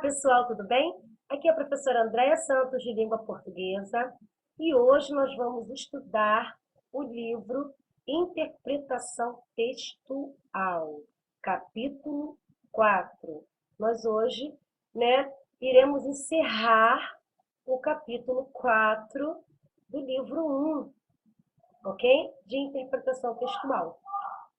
pessoal, tudo bem? Aqui é a professora Andréia Santos, de Língua Portuguesa, e hoje nós vamos estudar o livro Interpretação Textual, capítulo 4. Nós hoje, iremos encerrar o capítulo 4 do livro 1, ok? De interpretação textual.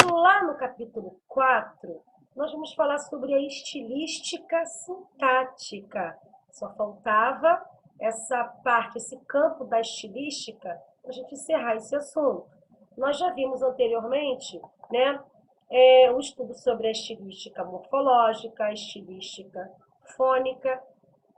E lá no capítulo 4, nós vamos falar sobre a estilística sintática. Só faltava essa parte, esse campo da estilística, para a gente encerrar esse assunto. Nós já vimos anteriormente, o estudo sobre a estilística morfológica, a estilística fônica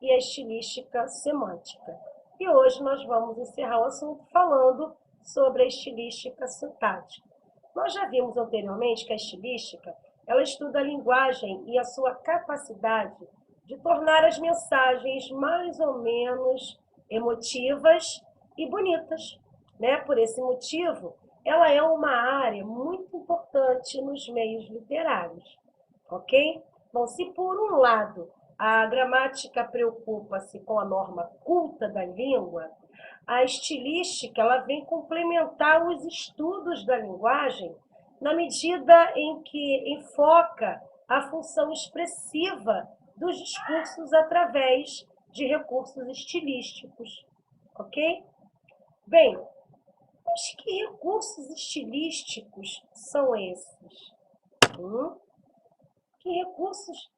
e a estilística semântica. E hoje nós vamos encerrar o assunto falando sobre a estilística sintática. Nós já vimos anteriormente que a estilística, ela estuda a linguagem e a sua capacidade de tornar as mensagens mais ou menos emotivas e bonitas, Por esse motivo, ela é uma área muito importante nos meios literários, ok? Bom, se por um lado a gramática preocupa-se com a norma culta da língua, a estilística ela vem complementar os estudos da linguagem na medida em que enfoca a função expressiva dos discursos através de recursos estilísticos, ok? Bem, mas que recursos estilísticos são esses? Que recursos,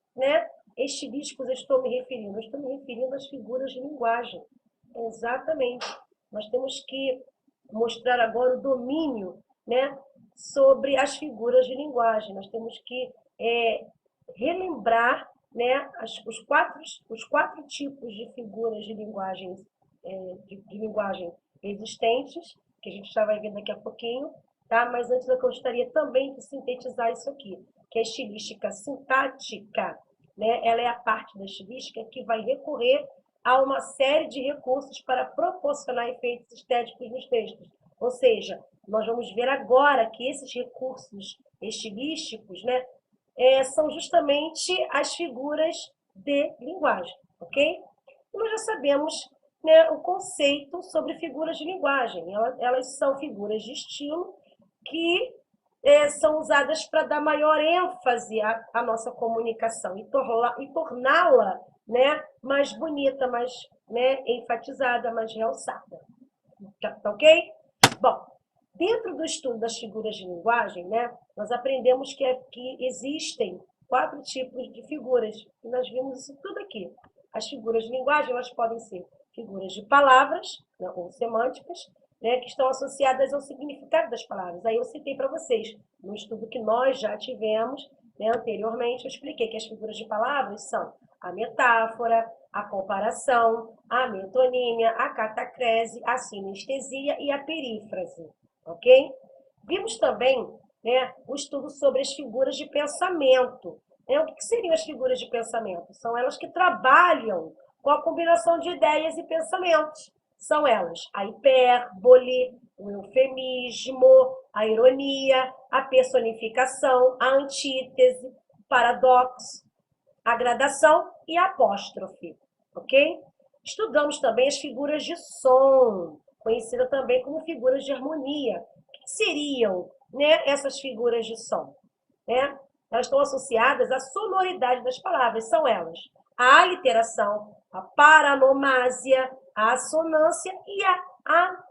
estilísticos eu estou me referindo? Eu estou me referindo às figuras de linguagem. Exatamente. Nós temos que mostrar agora o domínio, sobre as figuras de linguagem. Nós temos que relembrar, os quatro tipos de figuras de linguagem, de linguagem existentes, que a gente já vai ver daqui a pouquinho, tá? Mas antes eu gostaria também de sintetizar isso aqui, que a estilística sintática, ela é a parte da estilística que vai recorrer a uma série de recursos para proporcionar efeitos estéticos nos textos. Ou seja, nós vamos ver agora que esses recursos estilísticos, são justamente as figuras de linguagem, ok? E nós já sabemos, o conceito sobre figuras de linguagem. Elas são figuras de estilo que são usadas para dar maior ênfase à nossa comunicação e torná-la mais bonita, mais enfatizada, mais realçada. Tá ok? Bom, dentro do estudo das figuras de linguagem, nós aprendemos que existem 4 tipos de figuras. E nós vimos isso tudo aqui. As figuras de linguagem elas podem ser figuras de palavras, ou semânticas, que estão associadas ao significado das palavras. Aí eu citei para vocês, no estudo que nós já tivemos, anteriormente, eu expliquei que as figuras de palavras são a metáfora, a comparação, a metonímia, a catacrese, a sinestesia e a perífrase, ok? Vimos também o estudo sobre as figuras de pensamento. O que seriam as figuras de pensamento? São elas que trabalham com a combinação de ideias e pensamentos. São elas a hipérbole, o eufemismo, a ironia, a personificação, a antítese, o paradoxo, a gradação e a apóstrofe, ok? Estudamos também as figuras de som, conhecida também como figuras de harmonia. O que seriam essas figuras de som? Elas estão associadas à sonoridade das palavras, são elas a aliteração, a paranomásia, a assonância e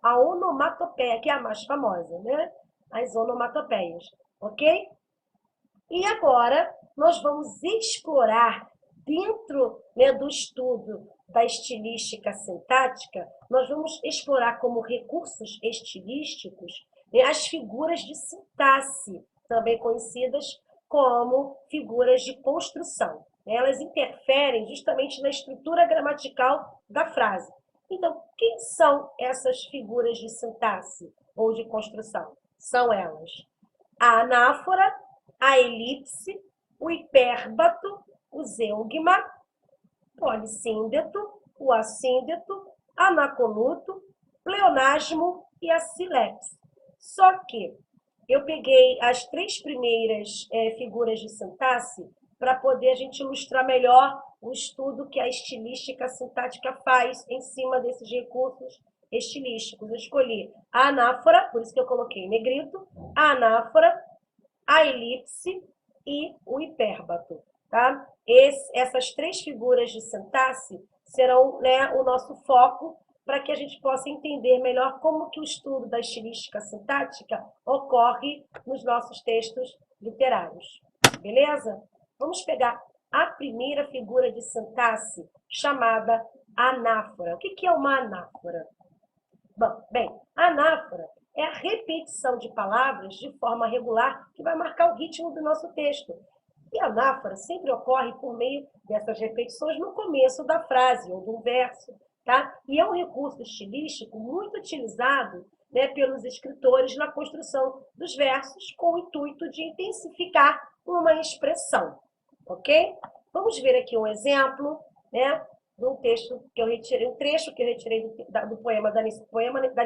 a onomatopeia, que é a mais famosa, as onomatopeias, ok? E agora nós vamos explorar, dentro do estudo da estilística sintática, nós vamos explorar como recursos estilísticos as figuras de sintaxe, também conhecidas como figuras de construção. Elas interferem justamente na estrutura gramatical da frase. Então, quem são essas figuras de sintaxe ou de construção? São elas a anáfora, a elipse, o hipérbato, o zeugma, polissíndeto, o assíndeto, anaconuto, pleonasmo e a silepse. Só que eu peguei as 3 primeiras figuras de sintaxe para poder a gente ilustrar melhor o estudo que a estilística sintática faz em cima desses recursos estilísticos. Eu escolhi a anáfora, por isso que eu coloquei em negrito, a anáfora, a elipse e o hipérbato. Tá? Essas três figuras de sintaxe serão, né, o nosso foco para que a gente possa entender melhor como que o estudo da estilística sintática ocorre nos nossos textos literários. Beleza? Vamos pegar a primeira figura de sintaxe, chamada anáfora. O que é uma anáfora? Bom, bem, a anáfora é a repetição de palavras de forma regular que vai marcar o ritmo do nosso texto. E a anáfora sempre ocorre por meio dessas repetições no começo da frase ou do verso, tá? E é um recurso estilístico muito utilizado, né, pelos escritores na construção dos versos com o intuito de intensificar uma expressão, ok? Vamos ver aqui um exemplo, né, de um texto que eu retirei, um trecho que eu retirei do poema da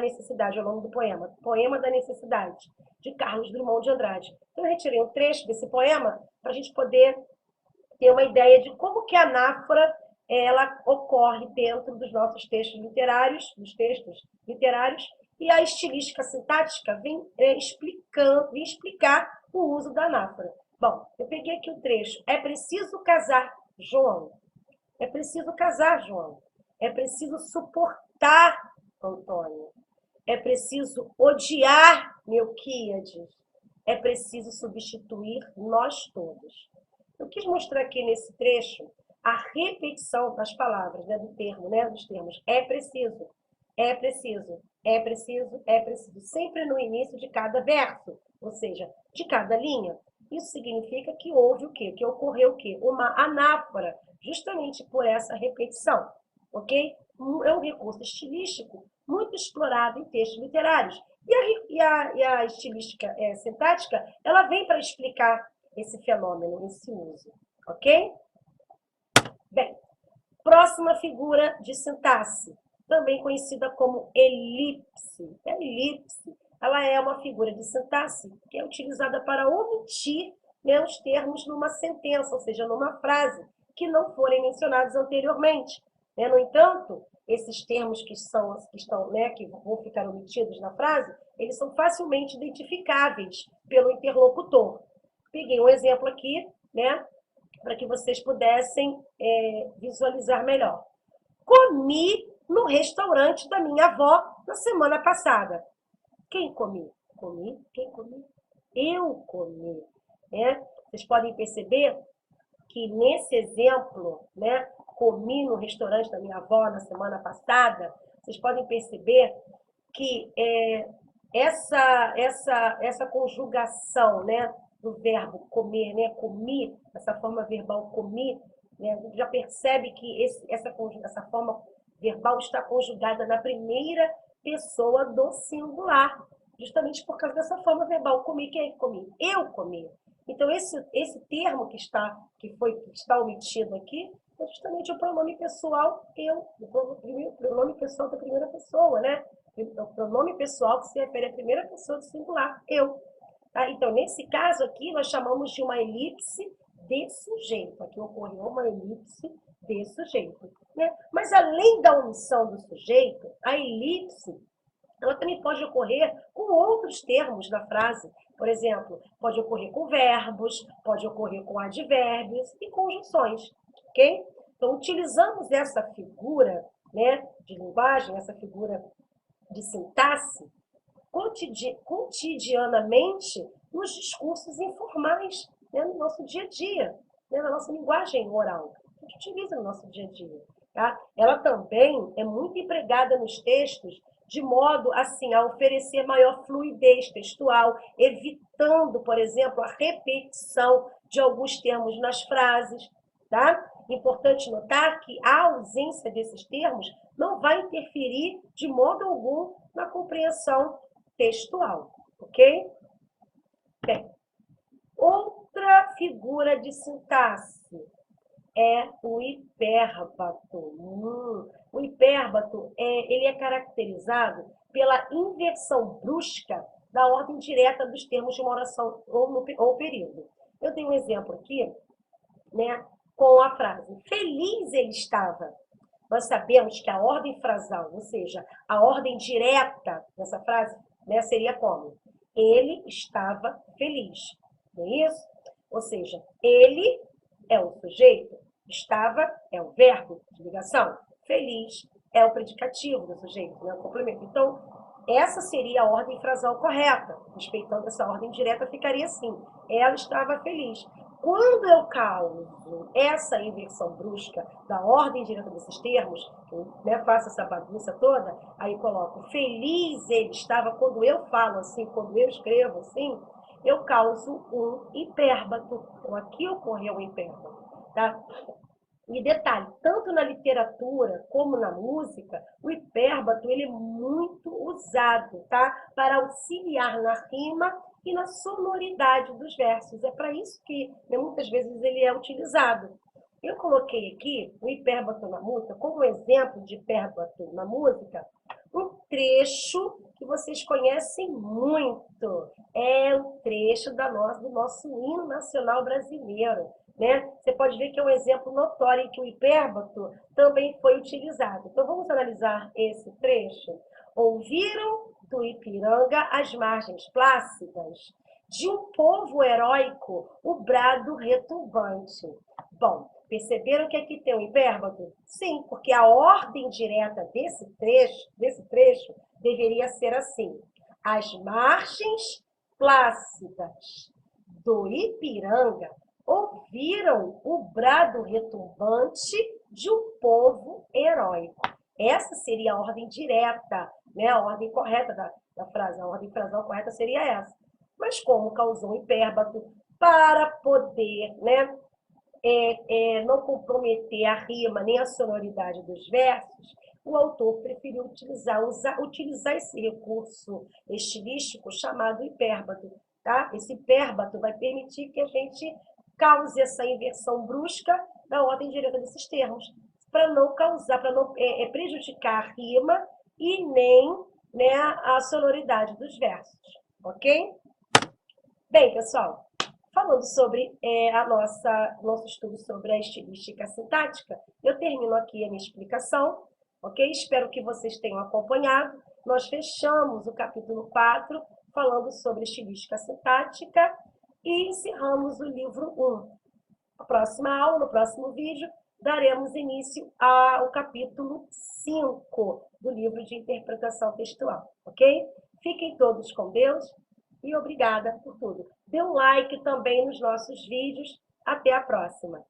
Necessidade, é o nome do poema, Poema da Necessidade, de Carlos Drummond de Andrade. Então, eu retirei um trecho desse poema para a gente poder ter uma ideia de como que a anáfora ela ocorre dentro dos nossos textos literários, e a estilística sintática vem explicar o uso da anáfora. Bom, eu peguei aqui o trecho. É preciso casar, João. É preciso casar, João. É preciso suportar, Antônio. É preciso odiar, Melquíades. É preciso substituir nós todos. Eu quis mostrar aqui nesse trecho a repetição das palavras, né, do termo, né, dos termos. É preciso, é preciso, é preciso, é preciso. Sempre no início de cada verso, ou seja, de cada linha. Isso significa que houve o quê? Que ocorreu o quê? Uma anáfora, justamente por essa repetição, ok? É um recurso estilístico muito explorado em textos literários. E a estilística sintática, ela vem para explicar esse fenômeno, esse uso, ok? Bem, próxima figura de sintaxe, também conhecida como elipse. A elipse, ela é uma figura de sintaxe que é utilizada para omitir, né, os termos numa sentença, ou seja, numa frase, que não forem mencionados anteriormente. Né? No entanto, esses termos que estão, né, que vão ficar omitidos na frase, eles são facilmente identificáveis pelo interlocutor. Peguei um exemplo aqui, né, para que vocês pudessem visualizar melhor. Comi no restaurante da minha avó na semana passada. Quem comi? Comi. Quem comi? Eu comi. Né? Vocês podem perceber que nesse exemplo, né, comi no restaurante da minha avó na semana passada, vocês podem perceber que essa conjugação, né, do verbo comer, né, comi, essa forma verbal comi, né, a gente já percebe que essa forma verbal está conjugada na primeira pessoa do singular, justamente por causa dessa forma verbal. Comi, quem comi? Eu comi. Então, esse termo que está omitido aqui é justamente o pronome pessoal eu, o pronome pessoal da primeira pessoa, né? O pronome pessoal que se refere à primeira pessoa do singular, eu. Tá? Então, nesse caso aqui, nós chamamos de uma elipse de sujeito. Aqui ocorreu uma elipse de sujeito. Né? Mas, além da omissão do sujeito, a elipse ela também pode ocorrer com outros termos da frase. Por exemplo, pode ocorrer com verbos, pode ocorrer com advérbios e conjunções. Ok? Então, utilizamos essa figura, né, de linguagem, essa figura de sintaxe, cotidianamente nos discursos informais, né, no nosso dia a dia, né, na nossa linguagem oral. A gente utiliza no nosso dia a dia. Tá? Ela também é muito empregada nos textos de modo assim, a oferecer maior fluidez textual, evitando, por exemplo, a repetição de alguns termos nas frases. Tá? Importante notar que a ausência desses termos não vai interferir de modo algum na compreensão textual, ok? Bem, outra figura de sintaxe é o hipérbato. O hipérbato ele é caracterizado pela inversão brusca da ordem direta dos termos de uma oração ou período. Eu tenho um exemplo aqui, né, com a frase feliz ele estava. Nós sabemos que a ordem frasal, ou seja, a ordem direta dessa frase, né, seria como? Ele estava feliz. Não é isso? Ou seja, ele é o sujeito, estava é o verbo de ligação, feliz é o predicativo do sujeito, né, o complemento. Então, essa seria a ordem frasal correta. Respeitando essa ordem direta, ficaria assim: ela estava feliz. Quando eu causo essa inversão brusca da ordem direta desses termos, né, faço essa bagunça toda, aí coloco feliz ele estava, quando eu falo assim, quando eu escrevo assim, eu causo um hipérbato. Então, aqui ocorreu um hipérbato. Tá? E detalhe, tanto na literatura como na música, o hipérbato ele é muito usado, tá? Para auxiliar na rima e na sonoridade dos versos. É para isso que, né, muitas vezes ele é utilizado. Eu coloquei aqui o hipérbato na música, como exemplo de hipérbato na música, um trecho que vocês conhecem muito. É o trecho do nosso hino nacional brasileiro. Né? Você pode ver que é um exemplo notório em que o hipérbato também foi utilizado. Então, vamos analisar esse trecho. Ouviram do Ipiranga as margens plácidas, de um povo heróico, o brado retumbante. Bom, perceberam que aqui tem um hipérbato? Sim, porque a ordem direta desse trecho deveria ser assim: as margens plácidas do Ipiranga ouviram o brado retumbante de um povo heróico. Essa seria a ordem direta, né? A ordem correta da frase. A ordem frasal correta seria essa. Mas como causou um hipérbato, para poder, né, não comprometer a rima nem a sonoridade dos versos, o autor preferiu utilizar esse recurso estilístico chamado hipérbato. Tá? Esse hipérbato vai permitir que a gente cause essa inversão brusca da ordem direta desses termos, para não causar, para não prejudicar a rima e nem, né, a sonoridade dos versos. Ok? Bem, pessoal, falando sobre nosso estudo sobre a estilística sintática, eu termino aqui a minha explicação, ok? Espero que vocês tenham acompanhado. Nós fechamos o capítulo 4 falando sobre estilística sintática e encerramos o livro 1. Na próxima aula, no próximo vídeo, daremos início ao capítulo 5 do livro de interpretação textual, ok? Fiquem todos com Deus e obrigada por tudo. Dê um like também nos nossos vídeos. Até a próxima!